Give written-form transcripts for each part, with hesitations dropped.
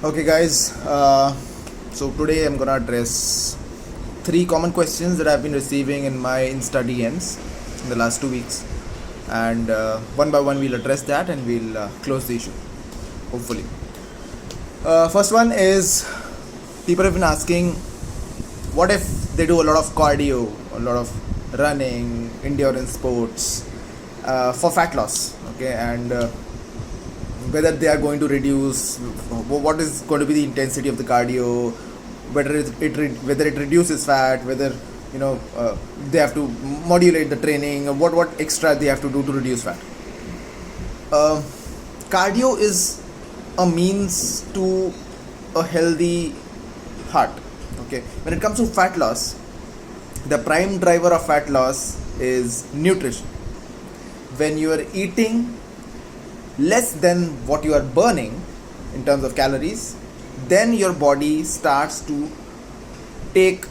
Okay, guys. So today I'm gonna address three common questions that I've been receiving in my Insta DMs in the last 2 weeks, and one by one we'll address that and we'll close the issue, hopefully. First one is, people have been asking, what if they do a lot of cardio, a lot of running, endurance sports for fat loss, okay, and whether they are going to reduce, what is going to be the intensity of the cardio, whether it reduces fat, whether they have to modulate the training, or what extra they have to do to reduce fat. Cardio is a means to a healthy heart. Okay, when it comes to fat loss, the prime driver of fat loss is nutrition. When you are eating less than what you are burning in terms of calories, then your body starts to take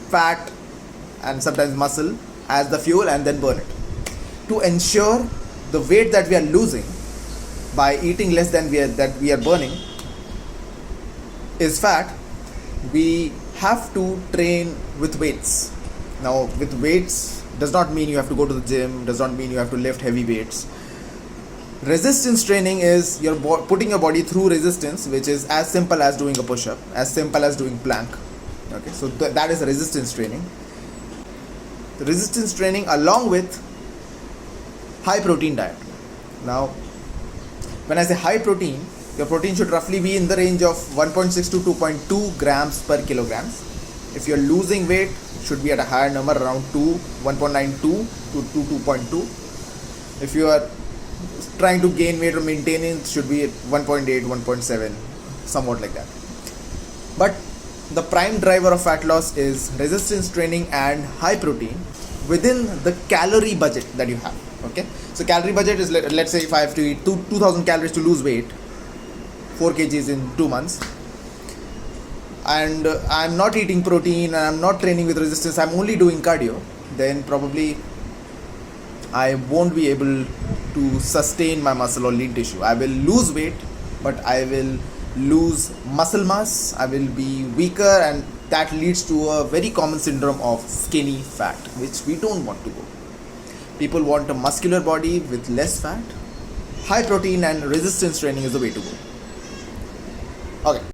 fat and sometimes muscle as the fuel and then burn it. To ensure the weight that we are losing by eating less than we are burning is fat, we have to train with weights. Now, with weights does not mean you have to go to the gym, does not mean you have to lift heavy weights. Resistance training is you're putting your body through resistance, which is as simple as doing a push-up, as simple as doing plank. Okay, so that is resistance training. The resistance training along with high protein diet. Now, when I say high protein, your protein should roughly be in the range of 1.6 to 2.2 grams per kilograms. If you're losing weight, should be at a higher number, around 1.92 to 2.2. If you are trying to gain weight or maintain it, should be at 1.8, 1.7, somewhat like that. But the prime driver of fat loss is resistance training and high protein within the calorie budget that you have. Okay, so calorie budget is, let's say if I have to eat 2000 calories to lose weight, 4 kgs in 2 months, and I'm not eating protein and I'm not training with resistance, I'm only doing cardio, then probably I won't be able to sustain my muscle or lean tissue. I will lose weight, but I will lose muscle mass, I will be weaker, and that leads to a very common syndrome of skinny fat, which we don't want to go. People want a muscular body with less fat. High protein and resistance training is the way to go. Okay.